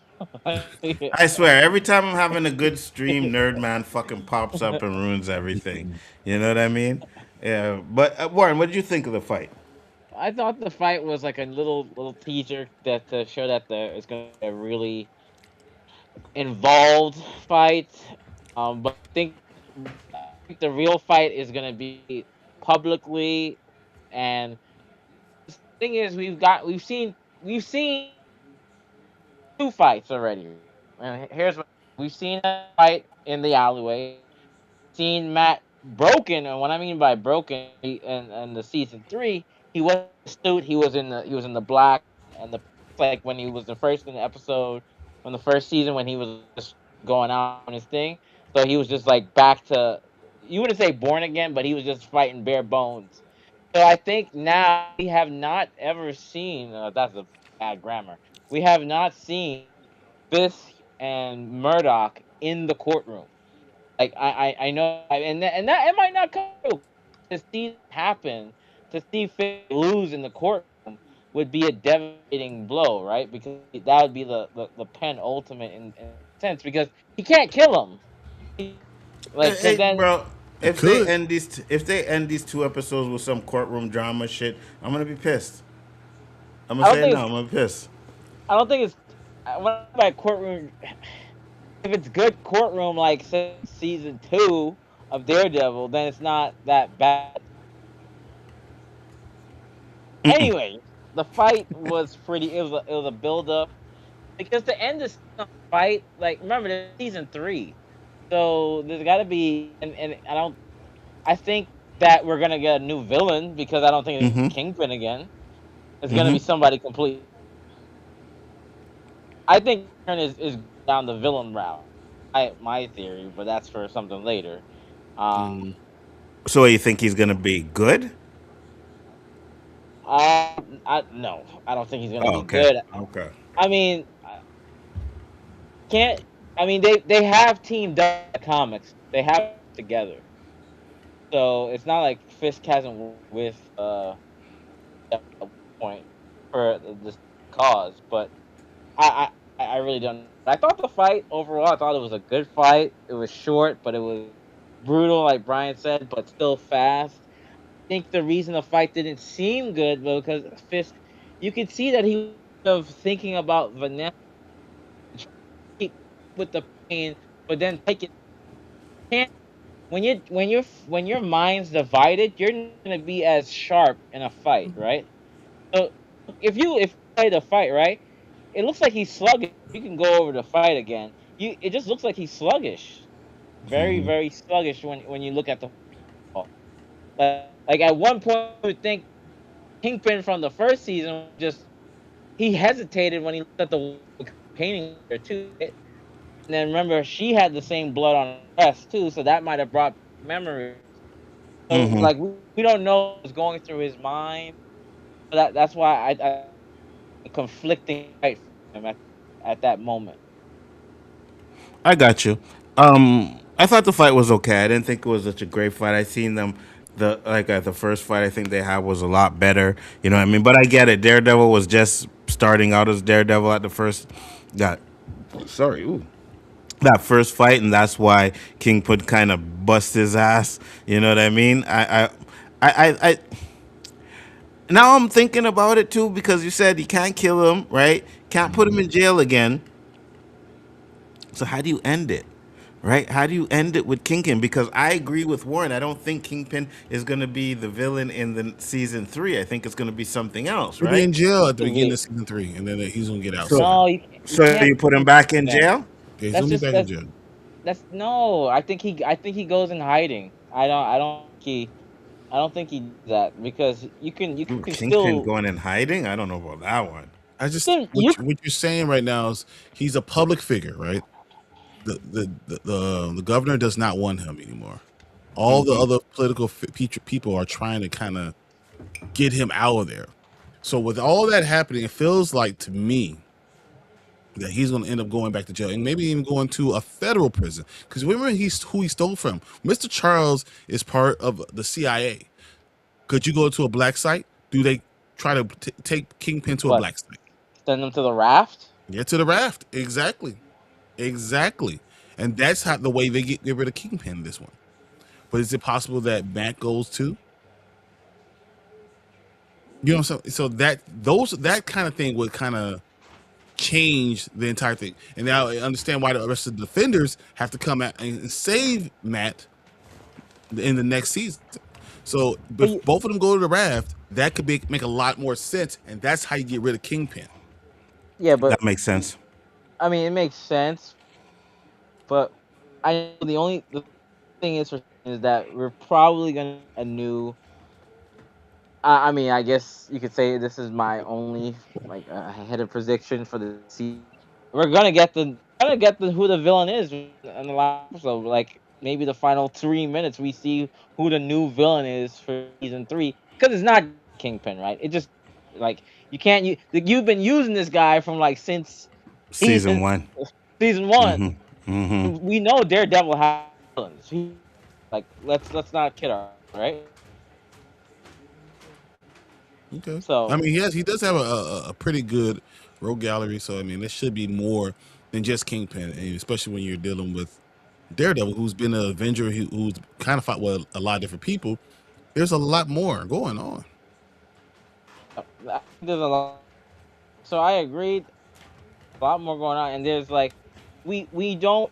I swear, every time I'm having a good stream, Nerd Man fucking pops up and ruins everything. You know what I mean? Yeah. But Warren, what did you think of the fight? I thought the fight was like a little teaser that to show that it's gonna be a really involved fight. But I think the real fight is gonna be publicly. And the thing is, we've seen two fights already. And here's what we've seen: a fight in the alleyway. Seen Matt broken, and what I mean by broken, in the season 3, he was a suit. He was in the black, and the like when he was the first in the episode from the first season when he was just going out on his thing. So he was just like back to, you wouldn't say born again, but he was just fighting bare bones. So I think now we have not ever seen, that's a bad grammar. We have not seen Fisk and Murdoch in the courtroom. Like I know, and that it might not come true. To see that happen, to see Fisk lose in the courtroom would be a devastating blow, right? Because that would be the penultimate in sense, because he can't kill him. Like, because Hey, then bro, He could. if they end these 2 episodes with some courtroom drama shit, I'm gonna be pissed. I'm gonna I don't say think no. it's I'm gonna be pissed. I don't think it's when I by courtroom. If it's good courtroom like say, season 2 of Daredevil, then it's not that bad. Anyway, the fight was pretty. It was a build up, because to end this fight, like, remember, this is season 3, so there's got to be, and I think that we're gonna get a new villain, because I don't think it's Mm-hmm. Kingpin again. It's gonna be Mm-hmm. somebody complete. I think Aaron is down the villain route. My theory, but that's for something later. Mm. Um, So you think he's gonna be good? no, I don't think he's gonna Oh, be okay. good. Okay. I mean, can't. I mean, they have teamed up in the comics. They have it together, so it's not like Fisk hasn't worked with at one point for this cause. But I really don't. I thought the fight overall, I thought it was a good fight. It was short, but it was brutal, like Brian said, but still fast. I think the reason the fight didn't seem good was because Fisk, you could see that he was thinking about Vanessa, keep with the pain, but then take it. Can't when your mind's divided, you're not gonna be as sharp in a fight, right? So if you play the fight right, it looks like he's sluggish. You can go over the fight again. It just looks like he's sluggish, very Mm-hmm. very sluggish when you look at the ball. Like at one point, you would think Kingpin from the first season just he hesitated when he looked at the painting there too. And then remember, she had the same blood on her breast too, so that might have brought memories. So Mm-hmm. like we don't know what's going through his mind. That's why I conflicting fight for him at that moment. I got you. I thought the fight was okay. I didn't think it was such a great fight. I seen them the first fight I think they had was a lot better. You know what I mean? But I get it. Daredevil was just starting out as Daredevil at the first that sorry, ooh. That first fight, and that's why King Put kind of bust his ass. You know what I mean? I now I'm thinking about it too because you said you can't kill him, right? Can't put him in jail again. So how do you end it? right? How do you end it with Kingpin? Because I agree with Warren. I don't think Kingpin is going to be the villain in the season 3. I think it's going to be something else, He'll be right? in jail He at the can beginning get of season 3, and then he's gonna get out So, soon. no. You so can't you put put him him back in then. jail? Yeah, he's That's gonna be just back in jail. that's no. I think he goes in hiding. I don't think he does that because you Ooh, can Kingpin still going in hiding? I don't know about that one. I you just can you what you're saying right now is he's a public figure, right? The governor does not want him anymore. All the other political people are trying to kind of get him out of there. So with all that happening, it feels like to me that he's going to end up going back to jail and maybe even going to a federal prison. Because remember, he's who he stole from. Mr. Charles is part of the CIA. Could you go to a black site? Do they try to take Kingpin to a what black site? send them to the raft? Get to the raft. Exactly. Exactly. And that's how the way they get rid of Kingpin in this one. But is it possible that Matt goes too? You know what I'm saying? So that kind of thing would kind of change the entire thing. And now I understand why the rest of the defenders have to come out and save Matt in the next season. So But if both of them go to the raft, that could make a lot more sense, and that's how you get rid of Kingpin. yeah, That but makes sense. I mean it makes sense. But I know the thing is that we're probably gonna get a new. I mean, I guess you could say this is my only like headed prediction for the season. We're gonna get the who the villain is in the last episode. Like maybe the final 3 minutes, we see who the new villain is for season 3. Because it's not Kingpin, right? It just like you can't you've been using this guy from like since Season season 1. season one. Mm-hmm. Mm-hmm. We know Daredevil has villains. Like let's not kid our right. Okay. I So mean, he does have a pretty good rogue gallery, so I mean, there should be more than just Kingpin, and especially when you're dealing with Daredevil, who's been an Avenger, who's kind of fought with a lot of different people. There's a lot more going on. I think there's a lot. So I agreed. A lot more going on, and there's like we don't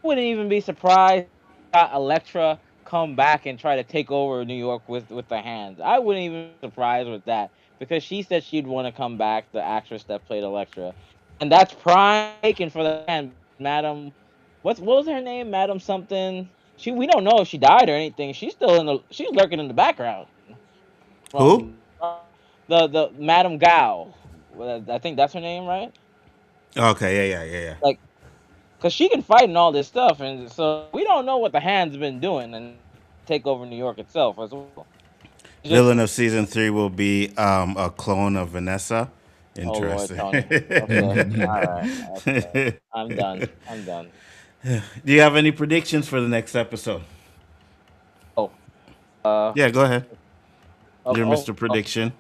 wouldn't even be surprised if Elektra come back and try to take over New York with the hands. I wouldn't even be surprised with that because she said she'd want to come back. The actress that played Elektra, and that's prime taken for the hand, Madam. What was her name? Madam something. We don't know if she died or anything. She's lurking in the background Who? from the Madam Gao. I think that's her name, right? Okay, yeah. Like because she can fight and all this stuff, and so we don't know what the hand's been doing and take over New York itself as well. Just Villain of season 3 will be a clone of Vanessa. oh Lord, Interesting. Tony. Okay, all right, okay. Do I'm done. I'm done. you have any predictions for the next episode? Oh, uh, Yeah, go ahead. oh, You're oh, Mr. oh. Prediction.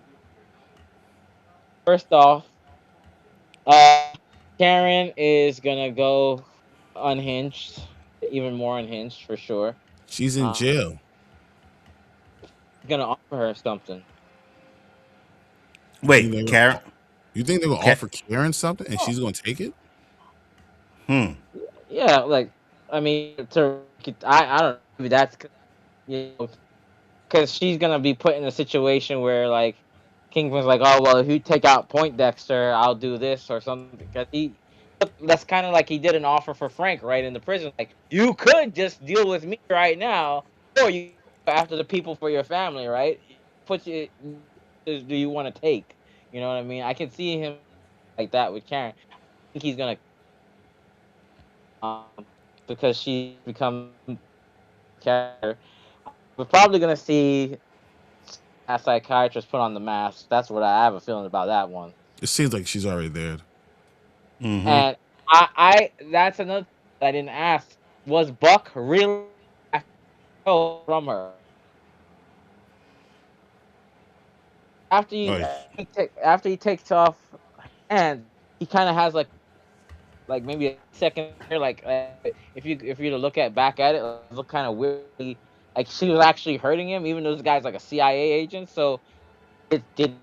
First off, uh, Karen is gonna go unhinged, even more unhinged for sure. She's in Uh, jail. gonna offer her something. You think Wait, they're Karen. gonna, you think they're gonna Ka- offer Karen something and Oh, she's gonna take it? hmm. yeah, like I mean, I don't know. Maybe that's you know because she's gonna be put in a situation where like Kingpin's like, oh well, if you take out Point Dexter, I'll do this or something. Because that's kind of like he did an offer for Frank right in the prison. Like you could just deal with me right now, or you go after the people for your family, right? Put you. Do you want to take? You know what I mean? I can see him like that with Karen. I think he's gonna um because she become character. We're probably gonna see a psychiatrist put on the mask. That's what I have a feeling about that one. It seems like she's already there. Mm-hmm. And I that's another thing I didn't ask. Was Buck really from her after Oh, after he takes off and he kind of has like maybe a second here like if you to look at back at it look kind of weirdly like she was actually hurting him even though this guy's like a CIA agent so it did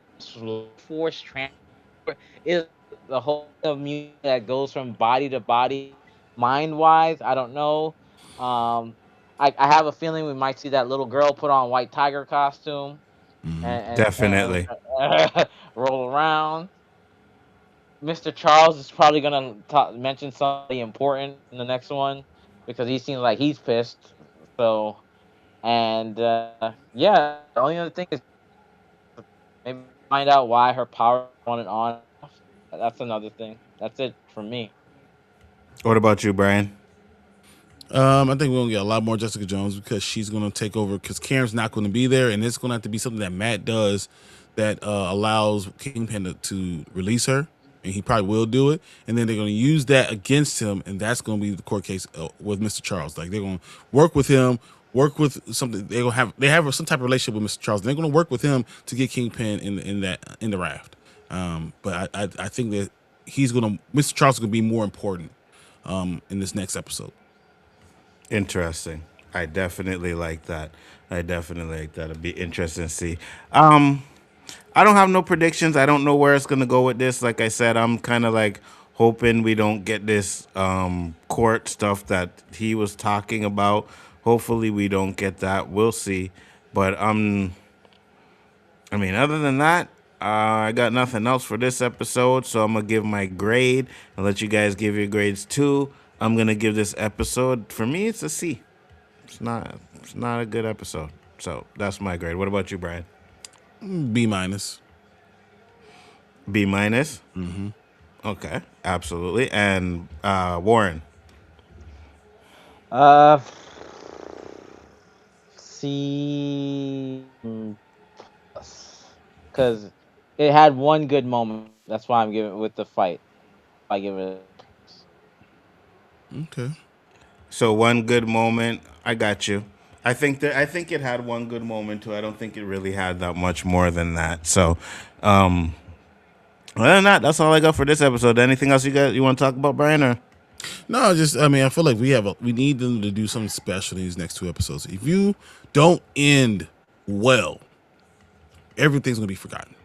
force transfer is the whole immunity that goes from body to body mind wise. I don't know. Um, I have a feeling we might see that little girl put on White Tiger costume Definitely. and roll around. Mr. Charles is probably gonna mention somebody important in the next one because he seems like he's pissed. So and yeah, the only other thing is maybe find out why her power on and on. That's another thing. That's it for me. What about you, Brian? I think we're gonna get a lot more Jessica Jones because she's gonna take over because Karen's not gonna be there, and it's gonna have to be something that Matt does that allows Kingpin to release her, and he probably will do it. And then they're gonna use that against him, and that's gonna be the court case with Mr. Charles. Like they're gonna work with him, work with something. They have some type of relationship with Mr. Charles. They're gonna work with him to get Kingpin in the raft. But I think that Mr. Charles is gonna be more important in this next episode. Interesting. I definitely like that. It'd be interesting to see. I don't have no predictions. I don't know where it's gonna go with this. Like I said, I'm kind of like hoping we don't get this court stuff that he was talking about. Hopefully we don't get that. We'll see. But I mean, other than that, I got nothing else for this episode, so I'm gonna give my grade and let you guys give your grades too. I'm gonna give this episode, for me, it's a C. It's not a good episode. So that's my grade. What about you, Brian? B minus. B minus. Okay, absolutely. And Warren. Uh, C because it had one good moment. That's why I'm giving it with the fight. I give it. Okay. So one good moment. I got you. I think it had one good moment too. I don't think it really had that much more than that. So, other than that, that's all I got for this episode. Anything else you want to talk about, Brian? Or? No, I feel like we need them to do something special in these next two episodes. If you don't end well, everything's gonna be forgotten.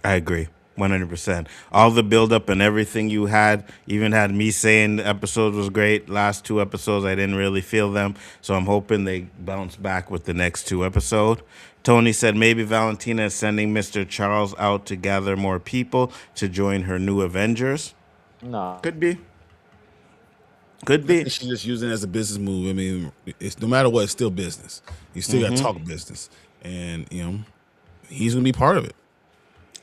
I agree. 100%. All the buildup and everything you had, even had me saying the episode was great. Last two episodes, I didn't really feel them. So I'm hoping they bounce back with the next two episodes. Tony said maybe Valentina is sending Mr. Charles out to gather more people to join her new Avengers. No. Could be. Could be. She's just using it as a business move. I mean, it's no matter what, it's still business. You still got to talk business, and he's gonna be part of it.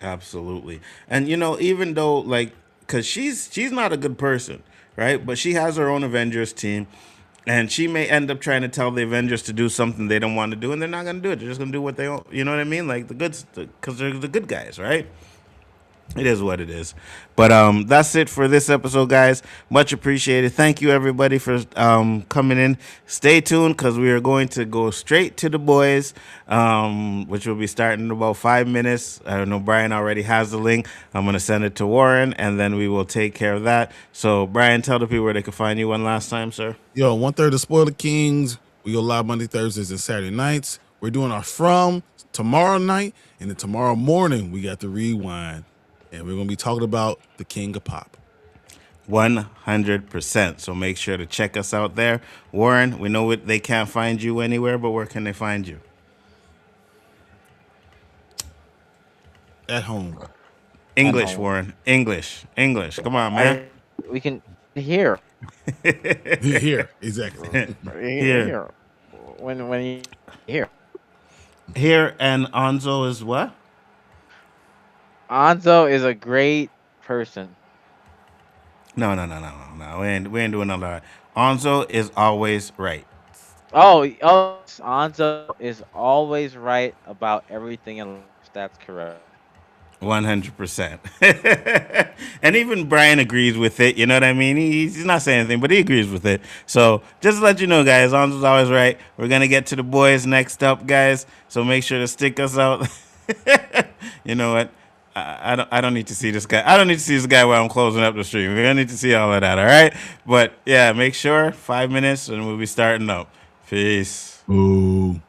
Absolutely. And even though because she's not a good person, right? But she has her own Avengers team, and she may end up trying to tell the Avengers to do something they don't want to do, and they're not going to do it. They're just going to do what they want. You know what I mean? Like because they're the good guys, right? It is what it is. But that's it for this episode, guys. Much appreciated. Thank you, everybody, for coming in. Stay tuned because we are going to go straight to the boys, which will be starting in about 5 minutes. I don't know. Brian already has the link. I'm going to send it to Warren, and then we will take care of that. So, Brian, tell the people where they can find you one last time, sir. 1/3 of Spoiler Kings. We go live Monday, Thursdays, and Saturday nights. We're doing our From tomorrow night, and then tomorrow morning, we got the Rewind. And we're going to be talking about the King of Pop. 100%. So make sure to check us out there. Warren, we know they can't find you anywhere, but where can they find you? At home. English, At home. Warren. English. Come on, man. We can hear. Here, exactly. Here. When you hear. Here, and Nzo is what? Nzo is a great person. No. We ain't doing all that. Nzo is always right. Oh, Nzo is always right about everything in life. That's correct. 100%. And even Brian agrees with it. You know what I mean? He's not saying anything, but he agrees with it. So just to let you know, guys, Nzo's always right. We're going to get to the boys next up, guys. So make sure to stick us out. You know what? I don't need to see this guy. I don't need to see this guy while I'm closing up the stream. We don't need to see all of that, all right? But, yeah, make sure, 5 minutes, and we'll be starting up. Peace. Ooh.